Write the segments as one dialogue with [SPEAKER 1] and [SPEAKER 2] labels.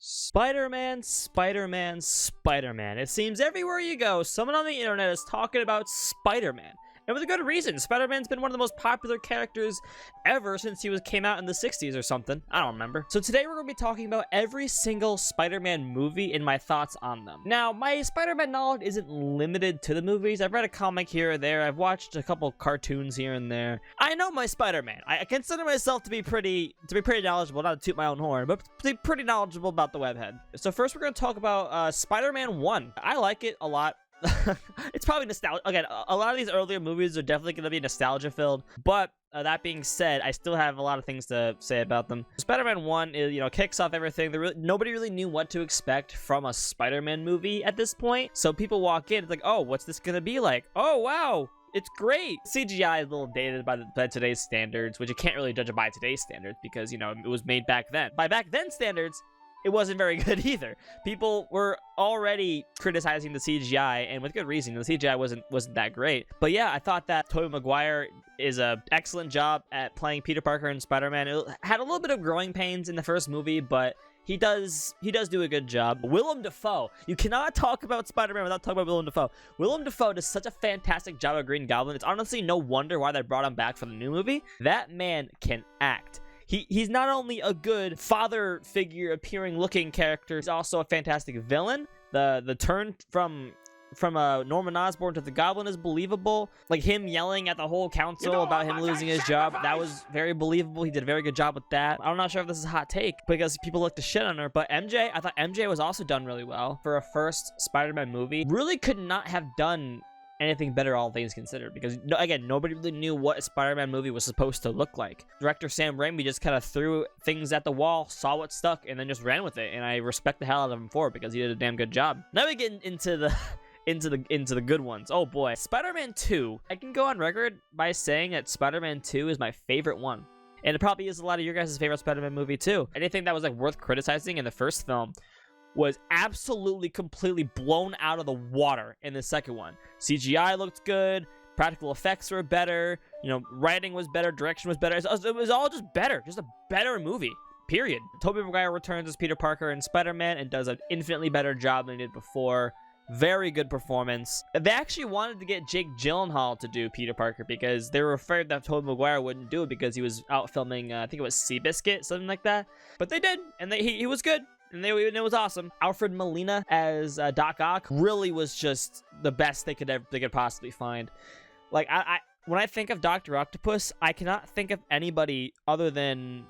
[SPEAKER 1] Spider-Man, Spider-Man, Spider-Man. It seems everywhere you go, someone on the internet is talking about Spider-Man. And with a good reason. Spider-Man's been one of the most popular characters ever since he came out in the 60s or something. I don't remember. So today we're going to be talking about every single Spider-Man movie and my thoughts on them. Now, my Spider-Man knowledge isn't limited to the movies. I've read a comic here or there. I've watched a couple cartoons here and there. I know my Spider-Man. I consider myself to be pretty knowledgeable, not to toot my own horn, but pretty knowledgeable about the webhead. So first we're going to talk about Spider-Man 1. I like it a lot. It's probably nostalgia. Again, a lot of these earlier movies are definitely going to be nostalgia filled, but that being said, I still have a lot of things to say about them. Spider-Man 1 is, kicks off everything. Nobody really knew what to expect from a Spider-Man movie at this point. So people walk in, it's like, oh, what's this going to be like? Oh, wow. It's great. CGI is a little dated by today's standards, which you can't really judge it by today's standards because, it was made back then. By back then standards, it wasn't very good either. People were already criticizing the CGI, and with good reason. The CGI wasn't that great. But yeah, I thought that Tobey Maguire is an excellent job at playing Peter Parker and Spider-Man. It had a little bit of growing pains in the first movie, but he does do a good job. Willem Dafoe. You cannot talk about Spider-Man without talking about Willem Dafoe. Willem Dafoe does such a fantastic job of Green Goblin. It's honestly no wonder why they brought him back for the new movie. That man can act. He's not only a good father figure appearing looking character, he's also a fantastic villain. The turn from Norman Osborn to the Goblin is believable. Like him yelling at the whole council about him losing his job, that was very believable. He did a very good job with that. I'm not sure if this is a hot take because people like to shit on her, but MJ, I thought MJ was also done really well for a first Spider-Man movie. Really could not have done anything better, all things considered, because again, nobody really knew what a Spider-Man movie was supposed to look like. Director Sam Raimi just kind of threw things at the wall, saw what stuck, and then just ran with it. And I respect the hell out of him for it because he did a damn good job. Now we get into the into the good ones. Oh boy, Spider-Man 2. I can go on record by saying that Spider-Man 2 is my favorite one, and it probably is a lot of your guys' favorite Spider-Man movie too. Anything that was like worth criticizing in the first film was absolutely completely blown out of the water in the second one. CGI looked good, practical effects were better, writing was better, direction was better. It was all just better, just a better movie, period. Tobey Maguire returns as Peter Parker and Spider-Man and does an infinitely better job than he did before. Very good performance. They actually wanted to get Jake Gyllenhaal to do Peter Parker because they were afraid that Tobey Maguire wouldn't do it because he was out filming, I think it was Seabiscuit, something like that. But they did, and he was good. And it was awesome. Alfred Molina as Doc Ock really was just the best they could possibly find. Like when I think of Dr. Octopus, I cannot think of anybody other than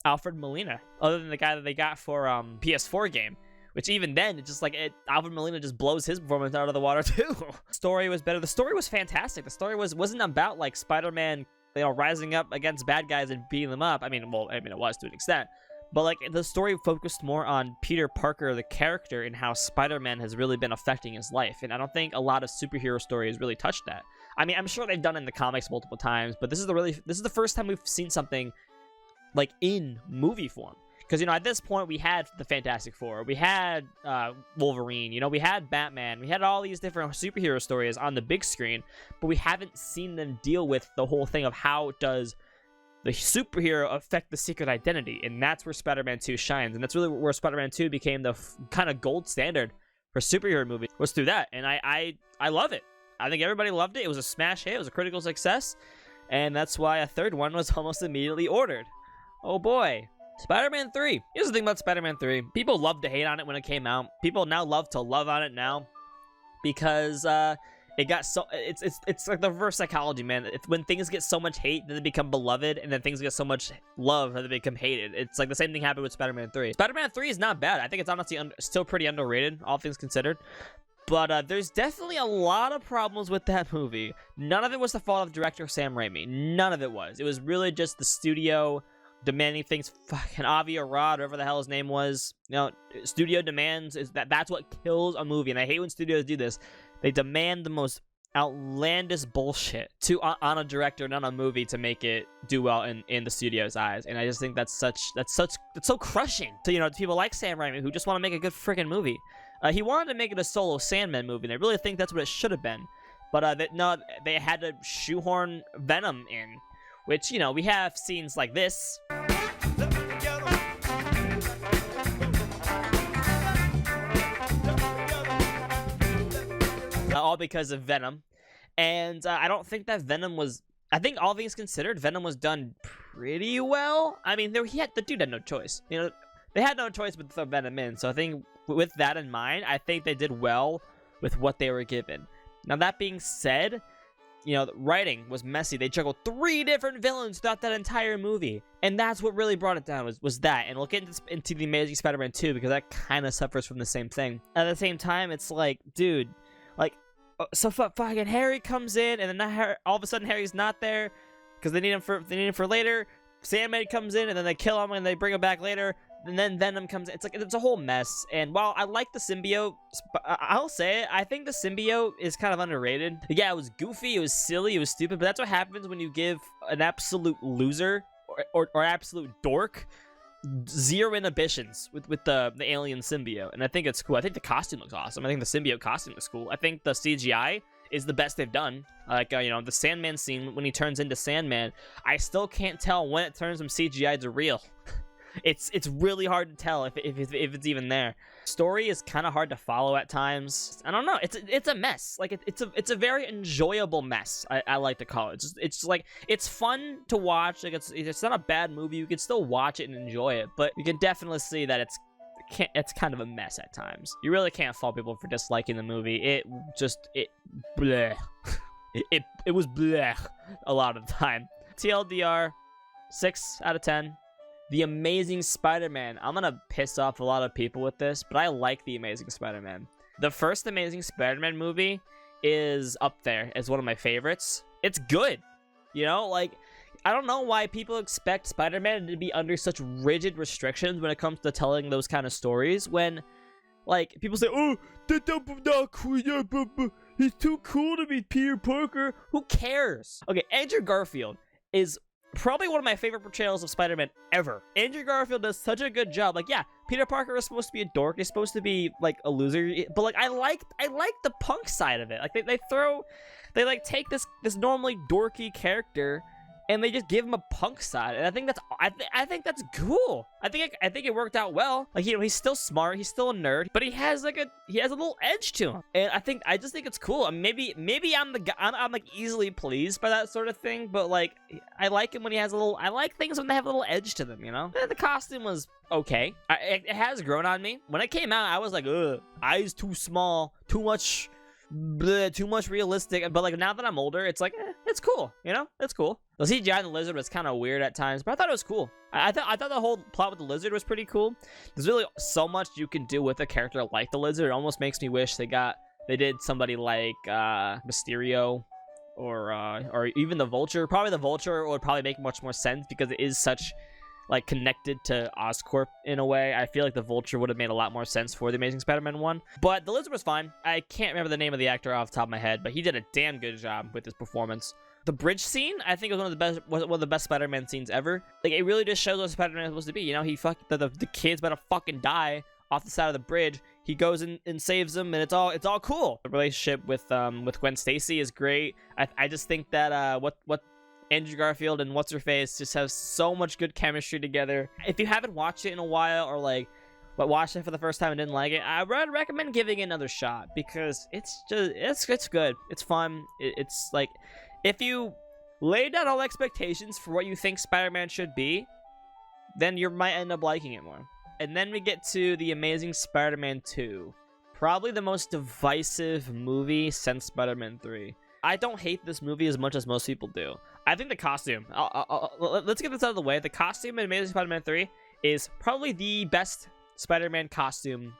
[SPEAKER 1] Alfred Molina, other than the guy that they got for PS4 game. Which even then, it's just like Alfred Molina just blows his performance out of the water too. Story was better. The story was fantastic. The story wasn't about like Spider-Man, rising up against bad guys and beating them up. I mean, it was to an extent. But like the story focused more on Peter Parker, the character, and how Spider-Man has really been affecting his life. And I don't think a lot of superhero stories really touched that. I mean, I'm sure they've done it in the comics multiple times, but this is the first time we've seen something like in movie form. Because, at this point, we had the Fantastic Four, we had Wolverine, we had Batman, we had all these different superhero stories on the big screen, but we haven't seen them deal with the whole thing of how does the superhero affect the secret identity, and that's where Spider-Man 2 shines, and that's really where Spider-Man 2 became the kind of gold standard for superhero movies, was through that, and I love it. I think everybody loved it. It was a smash hit. It was a critical success, and that's why a third one was almost immediately ordered. Oh boy. Spider-Man 3. Here's the thing about Spider-Man 3. People loved to hate on it when it came out. People now love to love on it now because it got so it's like the reverse psychology, man. It's when things get so much hate, then they become beloved, and then things get so much love that they become hated. It's like the same thing happened with Spider-Man 3. Spider-Man 3 is not bad. I think it's honestly still pretty underrated, all things considered. But there's definitely a lot of problems with that movie. None of it was the fault of director Sam Raimi. None of it was. It was really just the studio demanding things. Fucking Avi Arad, whatever the hell his name was. Studio demands that's what kills a movie, and I hate when studios do this. They demand the most outlandish bullshit on a director and on a movie to make it do well in the studio's eyes, and I just think that's so crushing to people like Sam Raimi who just want to make a good freaking movie. He wanted to make it a solo Sandman movie, and I really think that's what it should have been, but they had to shoehorn Venom in, which we have scenes like this. all because of Venom. And I don't think that Venom was... I think all things considered, Venom was done pretty well. I mean, the dude had no choice. You know, they had no choice but to throw Venom in. So I think with that in mind, I think they did well with what they were given. Now, that being said, you know, the writing was messy. They juggled 3 different villains throughout that entire movie. And that's what really brought it down, was that. And we'll get into The Amazing Spider-Man 2, because that kind of suffers from the same thing. At the same time, it's like, dude, like, so fucking Harry comes in, and then all of a sudden Harry's not there, because they need him for later. Sandman comes in, and then they kill him, and they bring him back later. And then Venom comes in. It's a whole mess. And while I like the symbiote, I'll say it, I think the symbiote is kind of underrated. Yeah, it was goofy, it was silly, it was stupid, but that's what happens when you give an absolute loser or absolute dork 0 inhibitions with the alien symbiote. And I think it's cool. I think the costume looks awesome. I think the symbiote costume looks cool. I think the CGI is the best they've done. Like, you know, the Sandman scene when he turns into Sandman, I still can't tell when it turns from CGI to real. It's really hard to tell if it's even there. Story is kind of hard to follow at times. I don't know. It's a mess. Like it's a very enjoyable mess. I like to call it. It's like it's fun to watch. Like it's not a bad movie. You can still watch it and enjoy it, but you can definitely see that it's kind of a mess at times. You really can't fault people for disliking the movie. It bleh. It was bleh a lot of the time. TLDR, 6 out of 10. The Amazing Spider-Man. I'm gonna piss off a lot of people with this, but I like The Amazing Spider-Man. The first Amazing Spider-Man movie is up there as one of my favorites. It's good. You know, like, I don't know why people expect Spider-Man to be under such rigid restrictions when it comes to telling those kind of stories, when, like, people say, oh, he's too cool to be Peter Parker. Who cares? Okay, Andrew Garfield is probably one of my favorite portrayals of Spider-Man ever. Andrew Garfield does such a good job. Like, yeah, Peter Parker is supposed to be a dork. He's supposed to be, like, a loser. But, like, I like the punk side of it. Like, they take this normally dorky character, and they just give him a punk side, and I think that's cool. I think it worked out well. Like, you know, he's still smart, he's still a nerd, but he has a little edge to him, and I just think it's cool. I mean, maybe I'm the guy. I'm like easily pleased by that sort of thing, but like I like him when he has I like things when they have a little edge to them. You know, the costume was okay. It has grown on me. When it came out, I was like, ugh, eyes too small, too much realistic. But like now that I'm older, it's like, it's cool, you know, it's cool. The CGI in the lizard was kind of weird at times, but I thought it was cool. I thought the whole plot with the lizard was pretty cool. There's really so much you can do with a character like the lizard. It almost makes me wish they did somebody like Mysterio or even the Vulture. Probably the Vulture would probably make much more sense because it is such like connected to Oscorp in a way. I feel like the Vulture would have made a lot more sense for the Amazing Spider-Man 1. But the lizard was fine. I can't remember the name of the actor off the top of my head, but he did a damn good job with his performance. The bridge scene, I think, was one of the best Spider-Man scenes ever. Like, it really just shows what Spider-Man is supposed to be. You know, the kid's about to fucking die off the side of the bridge. He goes and saves him, and it's all cool. The relationship with Gwen Stacy is great. I just think that what Andrew Garfield and what's-her-face just have so much good chemistry together. If you haven't watched it in a while, or like, but watched it for the first time and didn't like it, I would recommend giving it another shot, because it's good. It's fun. It's like, if you lay down all expectations for what you think Spider-Man should be, then you might end up liking it more. And then we get to The Amazing Spider-Man 2. Probably the most divisive movie since Spider-Man 3. I don't hate this movie as much as most people do. I think the costume, let's get this out of the way. The costume in Amazing Spider-Man 3 is probably the best Spider-Man costume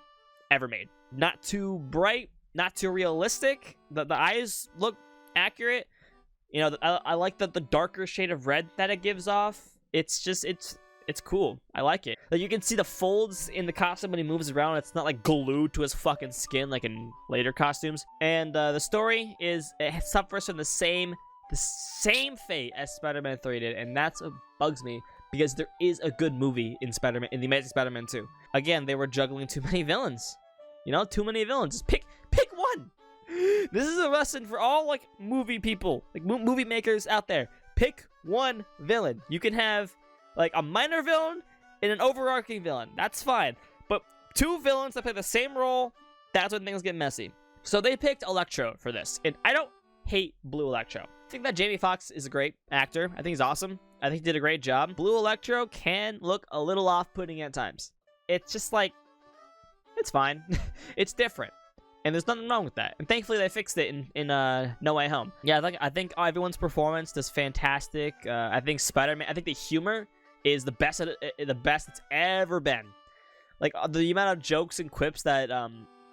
[SPEAKER 1] ever made. Not too bright, not too realistic. The eyes look accurate. You know, I like the darker shade of red that it gives off. It's cool. I like it. Like, you can see the folds in the costume when he moves around. It's not like glued to his fucking skin like in later costumes. And the story it suffers from the same fate as Spider-Man 3 did, and that's what bugs me, because there is a good movie in The Amazing Spider-Man 2. Again, they were juggling too many villains. You know, too many villains. Just pick one. This is a lesson for all, like, movie people, like movie makers out there. Pick one villain. You can have like a minor villain and an overarching villain. That's fine. But 2 villains that play the same role, that's when things get messy. So they picked Electro for this, and I don't hate Blue Electro. I think that Jamie Foxx is a great actor. I think he's awesome. I think he did a great job. Blue Electro can look a little off-putting at times. It's just like, it's fine. It's different. And there's nothing wrong with that. And thankfully they fixed it in No Way Home. Yeah, I think everyone's performance is fantastic. I think Spider-Man, I think the humor is the best it's ever been. Like the amount of jokes and quips that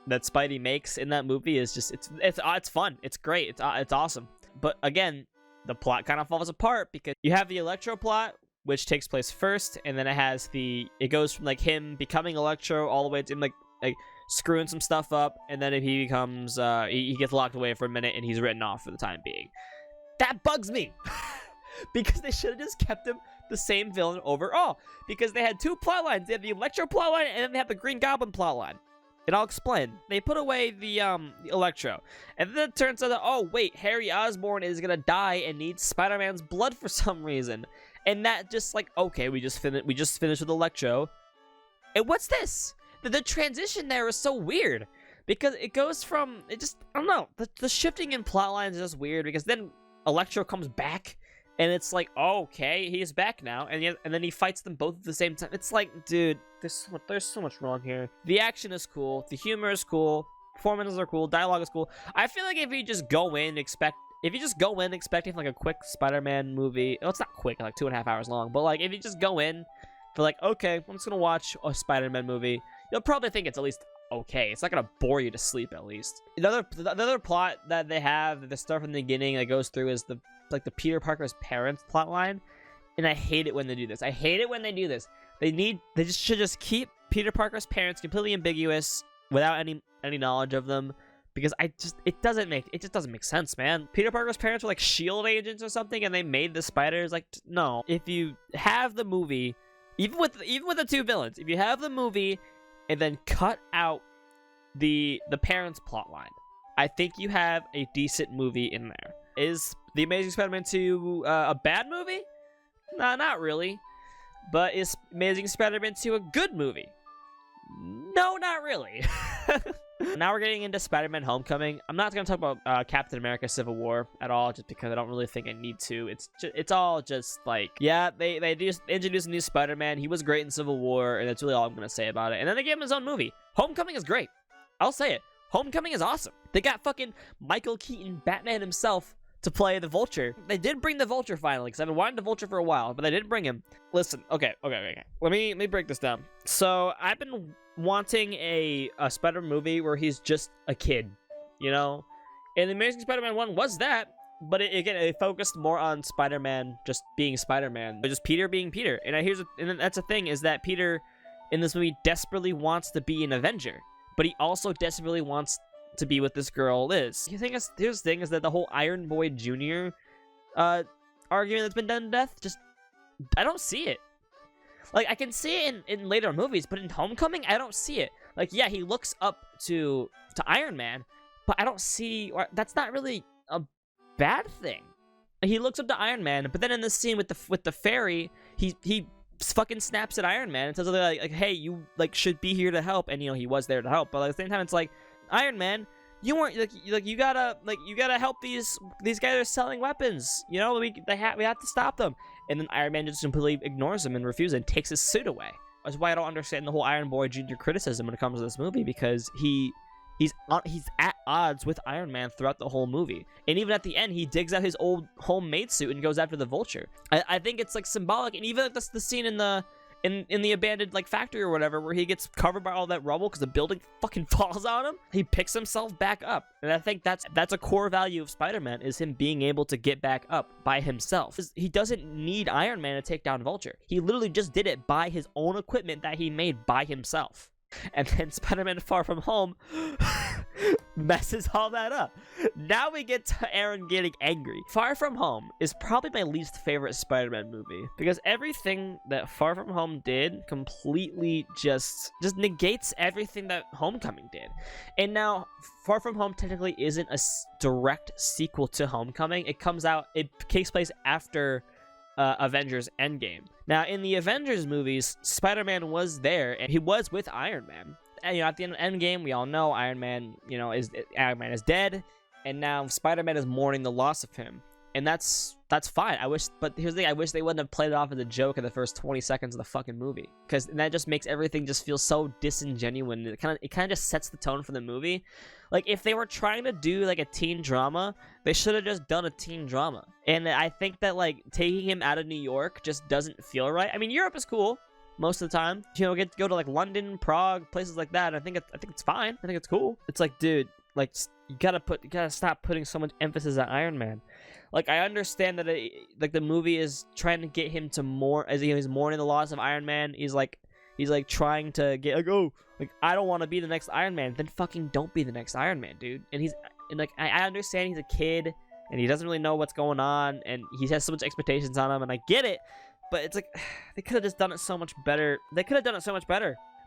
[SPEAKER 1] Spidey makes in that movie is just it's fun. It's great. It's awesome. But again, the plot kind of falls apart because you have the Electro plot, which takes place first, and then it goes from like him becoming Electro all the way to like screwing some stuff up, and then he becomes he gets locked away for a minute and he's written off for the time being. That bugs me because they should have just kept him the same villain overall, because they had two plot lines. They had the Electro plot line and then they have the Green Goblin plot line. And I'll explain. They put away the Electro, and then it turns out that, oh wait, Harry Osborn is gonna die and needs Spider-Man's blood for some reason, and that just like, okay, we just finished with Electro, and what's this? The transition there is so weird, because it goes from, I don't know, the shifting in plot lines is just weird, because then Electro comes back, and it's like, oh, okay, he's back now, and then he fights them both at the same time. It's like, dude, there's so much wrong here. The action is cool, the humor is cool, performances are cool, dialogue is cool. I feel like if you just go in expecting like a quick Spider-Man movie, well, it's not quick, like 2.5 hours long, but like if you just go in for like, okay, I'm just gonna watch a Spider-Man movie, you'll probably think it's at least okay. It's not gonna bore you to sleep, at least. Another plot that they have, the stuff from the beginning that goes through, is the Peter Parker's parents plot line, and I hate it when they do this. They should just keep Peter Parker's parents completely ambiguous without any knowledge of them, because it doesn't make sense, man. Peter Parker's parents were like SHIELD agents or something, and they made the spiders. Like, no. If you have the movie, even with the two villains, if you have the movie and then cut out the parents plot line, I think you have a decent movie in there. Is The Amazing Spider-Man 2 a bad movie? Nah, not really. But is Amazing Spider-Man 2 a good movie? No, not really. Now we're getting into Spider-Man Homecoming. I'm not going to talk about Captain America Civil War at all, just because I don't really think I need to. It's all just like, yeah, they just introduced a new Spider-Man. He was great in Civil War, and that's really all I'm going to say about it. And then they gave him his own movie. Homecoming is great. I'll say it. Homecoming is awesome. They got fucking Michael Keaton, Batman himself, to play the Vulture. They did bring the Vulture finally, because I've been wanting the Vulture for a while, but they didn't bring him. Listen, okay. Let me break this down. So I've been wanting a Spider movie where he's just a kid, you know? And the Amazing Spider-Man 1 was that, but it focused more on Spider-Man just being Spider-Man, just Peter being Peter. And that's the thing, is that Peter in this movie desperately wants to be an Avenger, but he also desperately wants to be with this girl Liz. Here's the thing, is that the whole Iron Boy Jr. Argument that's been done to death, just, I don't see it. Like, I can see it in later movies, but in Homecoming, I don't see it. Like, yeah, he looks up to Iron Man, but I don't see, that's not really a bad thing. He looks up to Iron Man, but then in the scene with the fairy, he fucking snaps at Iron Man and tells him like, hey, you like should be here to help, and he was there to help, but at the same time, it's like, Iron Man, you weren't you gotta help these guys are selling weapons. We have to stop them. And then Iron Man just completely ignores him and refuses and takes his suit away. That's why I don't understand the whole Iron Boy Jr. criticism when it comes to this movie, because he's at odds with Iron Man throughout the whole movie. And even at the end, he digs out his old homemade suit and goes after the Vulture. I think it's like symbolic, and even like the scene in the abandoned like factory or whatever, where he gets covered by all that rubble because the building fucking falls on him, he picks himself back up. And I think that's a core value of Spider-Man, is him being able to get back up by himself. He doesn't need Iron Man to take down Vulture. He literally just did it by his own equipment that he made by himself. And then Spider-Man Far From Home messes all that up. Now we get to Aaron getting angry. Far From Home is probably my least favorite Spider-Man movie, because everything that Far From Home did completely just negates everything that Homecoming did. And now Far From Home technically isn't a direct sequel to Homecoming. It takes place after Avengers Endgame. Now, in the Avengers movies, Spider-Man was there, and he was with Iron Man. at the end of Endgame, we all know Iron Man is dead, and now Spider-Man is mourning the loss of him, and that's fine. But here's the thing: I wish they wouldn't have played it off as a joke in the first 20 seconds of the fucking movie, because that just makes everything just feel so disingenuous. It kind of just sets the tone for the movie. Like, if they were trying to do like a teen drama, they should have just done a teen drama. And I think that like taking him out of New York just doesn't feel right. I mean, Europe is cool most of the time. Go to like London, Prague, places like that. I think it's fine. I think it's cool. It's like, dude, like you gotta stop putting so much emphasis on Iron Man. Like, I understand that the movie is trying to get him to more, as he's mourning the loss of Iron Man. He's like trying to get like, oh, like, I don't want to be the next Iron Man. Then fucking don't be the next Iron Man, dude. And I understand he's a kid and he doesn't really know what's going on, and he has so much expectations on him, and I get it. But it's like, they could have just done it so much better.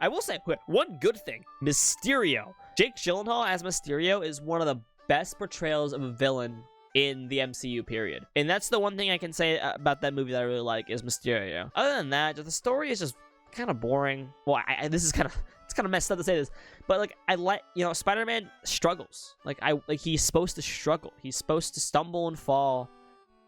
[SPEAKER 1] I will say, one good thing, Mysterio. Jake Gyllenhaal as Mysterio is one of the best portrayals of a villain in the MCU, period. And that's the one thing I can say about that movie that I really like, is Mysterio. Other than that, the story is just kind of boring. Well, it's kind of messed up to say this, but like, I like, Spider-Man struggles. Like, he's supposed to struggle. He's supposed to stumble and fall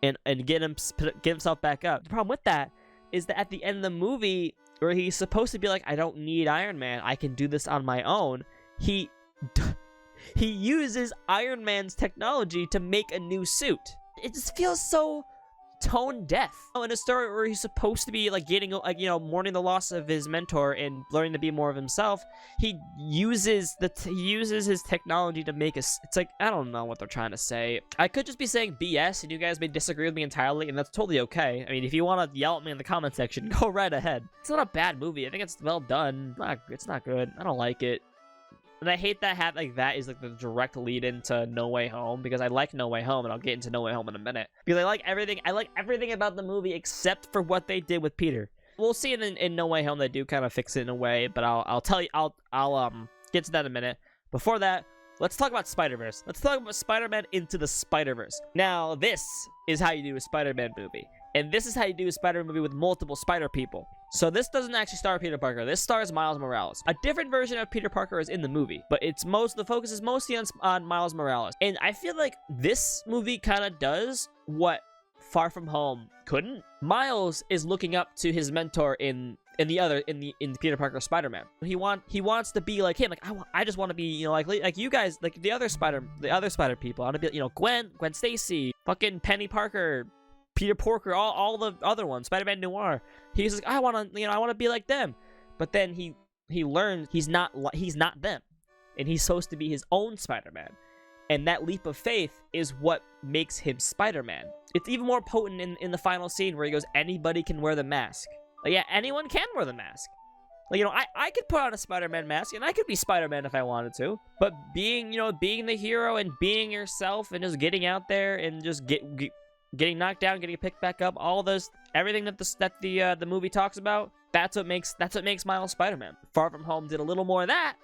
[SPEAKER 1] and get himself back up. The problem with that is that at the end of the movie, where he's supposed to be like, I don't need Iron Man, I can do this on my own, he uses Iron Man's technology to make a new suit. It just feels so tone deaf. In a story where he's supposed to be like mourning the loss of his mentor and learning to be more of himself, he uses his technology to make it's like, I don't know what they're trying to say. I could just be saying BS, and you guys may disagree with me entirely, and that's totally okay. I mean, if you want to yell at me in the comment section, go right ahead. It's not a bad movie. I think it's well done. It's not good. I don't like it. And I hate that that is like the direct lead into No Way Home, because I like No Way Home, and I'll get into No Way Home in a minute. Because I like everything about the movie except for what they did with Peter. We'll see it in No Way Home. They do kind of fix it in a way, but I'll tell you, I'll get to that in a minute. Before that, let's talk about Spider-Verse. Let's talk about Spider-Man Into the Spider-Verse. Now, this is how you do a Spider-Man movie. And this is how you do a Spider-Man movie with multiple Spider people. So this doesn't actually star Peter Parker. This stars Miles Morales. A different version of Peter Parker is in the movie, but the focus is mostly on Miles Morales. And I feel like this movie kind of does what Far From Home couldn't. Miles is looking up to his mentor in Peter Parker Spider-Man. He wants to be like him. Like, I just want to be, like you guys, like the other Spider people. I want to be, Gwen Stacy, fucking Penny Parker, Peter Porker, all the other ones, Spider-Man Noir. He's like, I want to be like them. But then he learns he's not them, and he's supposed to be his own Spider-Man. And that leap of faith is what makes him Spider-Man. It's even more potent in the final scene where he goes, anybody can wear the mask. Like, yeah, anyone can wear the mask. Like, I could put on a Spider-Man mask, and I could be Spider-Man if I wanted to. But being the hero and being yourself and just getting out there and just getting knocked down, getting picked back up, all those, everything that the movie talks about, that's what makes Miles Spider-Man. Far From Home did a little more of that.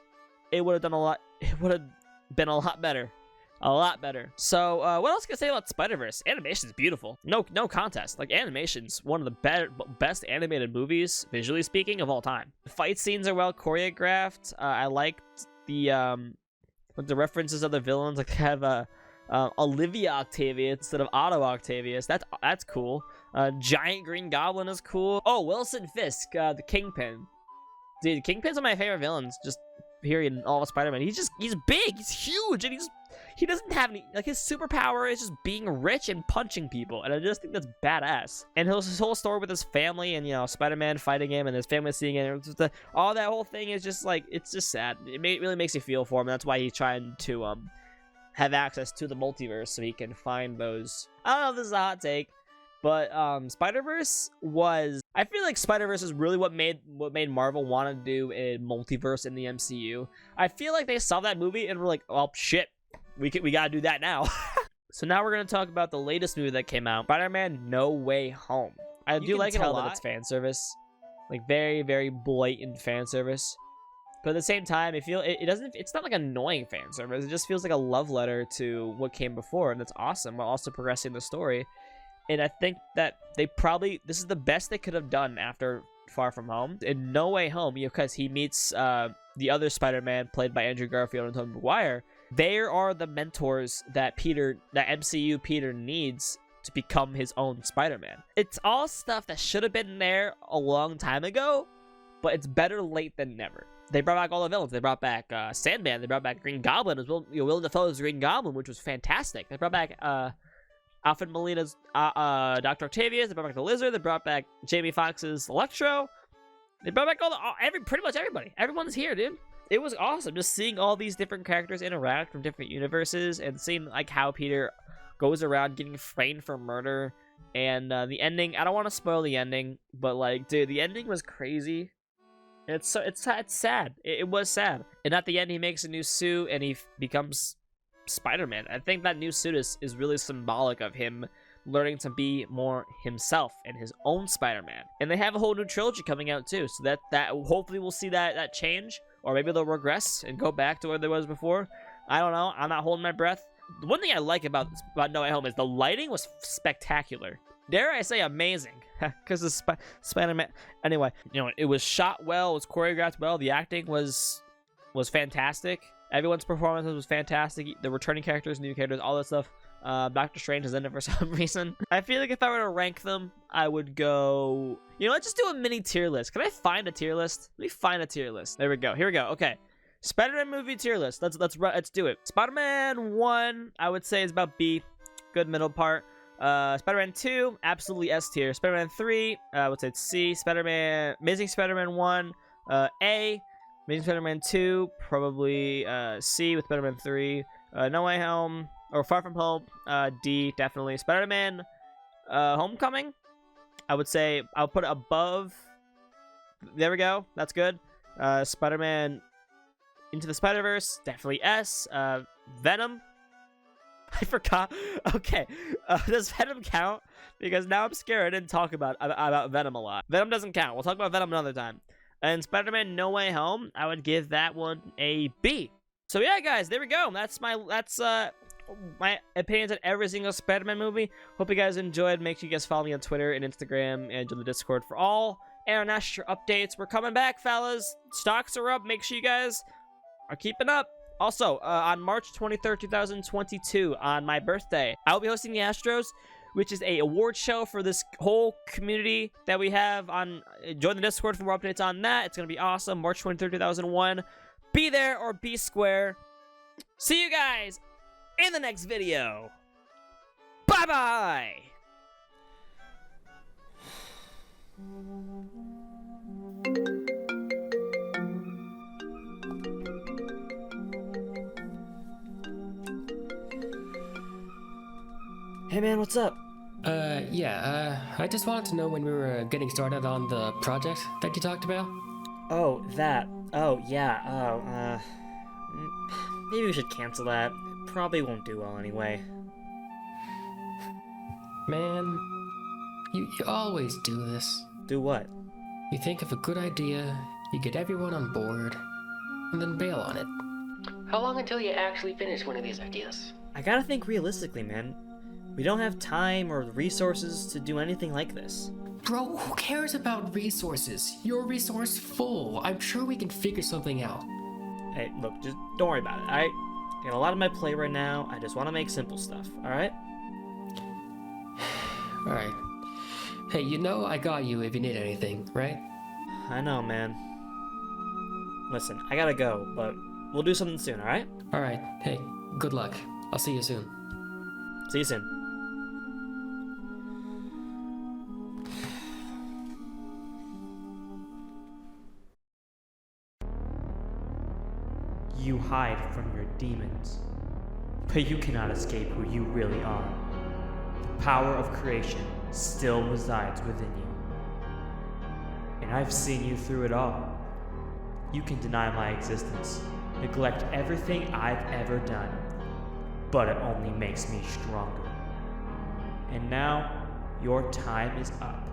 [SPEAKER 1] It would have been a lot better. A lot better. So, what else can I say about Spider-Verse? Animation is beautiful. No contest. Like, animation's one of the best animated movies, visually speaking, of all time. The fight scenes are well choreographed. I liked the references of the villains. Like, have Olivia Octavius instead of Otto Octavius. That's cool. Giant Green Goblin is cool. Oh, Wilson Fisk, the Kingpin. Dude, Kingpin's one of my favorite villains. Just period in all of Spider-Man. He's big. He's huge, and he doesn't have any, like, his superpower is just being rich and punching people, and I just think that's badass. And his whole story with his family, and Spider-Man fighting him and his family seeing it, all that whole thing is just like, it's just sad. It really makes you feel for him. That's why he's trying to have access to the multiverse so he can find those. I don't know if this is a hot take, but Spider-Verse was, I feel like Spider-Verse is really what made Marvel want to do a multiverse in the MCU. I feel like they saw that movie and were like, oh shit, we gotta do that now. So now we're gonna talk about the latest movie that came out, Spider-Man No Way Home. I do like it a lot. It's fan service, like very, very blatant fan service. But at the same time, it's not like annoying fan service. It just feels like a love letter to what came before, and that's awesome, while also progressing the story. And I think that this is the best they could have done after Far From Home. In No Way Home, because he meets the other Spider-Man played by Andrew Garfield and Tobey Maguire, they are the mentors that MCU Peter needs to become his own Spider-Man. It's all stuff that should have been there a long time ago, but it's better late than never. They brought back all the villains. They brought back Sandman. They brought back Green Goblin as well. Willem Dafoe's Green Goblin, which was fantastic. They brought back Alfred Molina's Dr. Octavius. They brought back the Lizard. They brought back Jamie Foxx's Electro. They brought back pretty much everybody. Everyone's here, dude. It was awesome just seeing all these different characters interact from different universes and seeing like how Peter goes around getting framed for murder. And the ending, I don't want to spoil the ending, but like, dude, the ending was crazy. It's sad. It was sad. And at the end, he makes a new suit and he becomes Spider-Man. I think that new suit is really symbolic of him learning to be more himself and his own Spider-Man. And they have a whole new trilogy coming out too, so that hopefully we'll see that change, or maybe they'll regress and go back to where they was before. I don't know. I'm not holding my breath. The one thing I like about No Way Home is the lighting was spectacular. Dare I say amazing, because the Spider-Man. Anyway, you know, it was shot well, it was choreographed well, the acting was fantastic. Everyone's performances was fantastic. The returning characters, new characters, all that stuff. Doctor Strange is in it for some reason. I feel like if I were to rank them, I would go... You know, let's just do a mini tier list. Can I find a tier list? Let me find a tier list. There we go. Here we go. Okay. Spider-Man movie tier list. Let's do it. Spider-Man 1, I would say is about B. Good middle part. Spider-Man 2, absolutely S tier. Spider-Man 3, I would say it's C. Amazing Spider-Man 1, A. Amazing Spider-Man 2, probably C with Spider-Man 3. No Way Home, or Far From Home, D, definitely. Spider-Man Homecoming, I would say I'll put it above. There we go. That's good. Spider-Man Into the Spider-Verse, definitely S. Venom, I forgot. Okay, does Venom count? Because now I'm scared I didn't talk about Venom a lot. Venom doesn't count. We'll talk about Venom another time. And Spider-Man No Way Home, I would give that one a B. So yeah, guys, there we go. That's my opinions on every single Spider-Man movie. Hope you guys enjoyed. Make sure you guys follow me on Twitter and Instagram and join the Discord for all AaronAstro updates. We're coming back, fellas. Stocks are up. Make sure you guys are keeping up. Also, on March 23rd, 2022, on my birthday, I will be hosting the Astros, which is a award show for this whole community that we have on. Join the Discord for more updates on that. It's going to be awesome. March 23rd, 2001. Be there or be square. See you guys in the next video. Bye-bye. Hey man, what's up?
[SPEAKER 2] I just wanted to know when we were getting started on the project that you talked about.
[SPEAKER 1] Oh, that. Oh, yeah. Maybe we should cancel that. It probably won't do well anyway.
[SPEAKER 2] Man, you always do this.
[SPEAKER 1] Do what?
[SPEAKER 2] You think of a good idea, you get everyone on board, and then bail on it. How long until you actually finish one of these ideas?
[SPEAKER 1] I gotta think realistically, man. We don't have time or resources to do anything like this.
[SPEAKER 2] Bro, who cares about resources? You're resourceful. I'm sure we can figure something out.
[SPEAKER 1] Hey, look, just don't worry about it. I got a lot on my plate right now. I just want to make simple stuff, alright?
[SPEAKER 2] Alright. Hey, you know I got you if you need anything, right?
[SPEAKER 1] I know, man. Listen, I gotta go, but we'll do something soon, alright?
[SPEAKER 2] Alright, hey, good luck. I'll see you soon.
[SPEAKER 1] See you soon. You hide from your demons, but you cannot escape who you really are. The power of creation still resides within you. And I've seen you through it all. You can deny my existence, neglect everything I've ever done, but it only makes me stronger. And now, your time is up.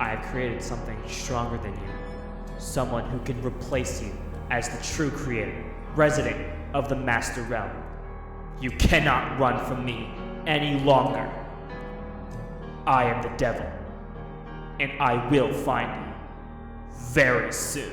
[SPEAKER 1] I have created something stronger than you. Someone who can replace you as the true creator, resident of the Master Realm. You cannot run from me any longer. I am the devil, and I will find you very soon.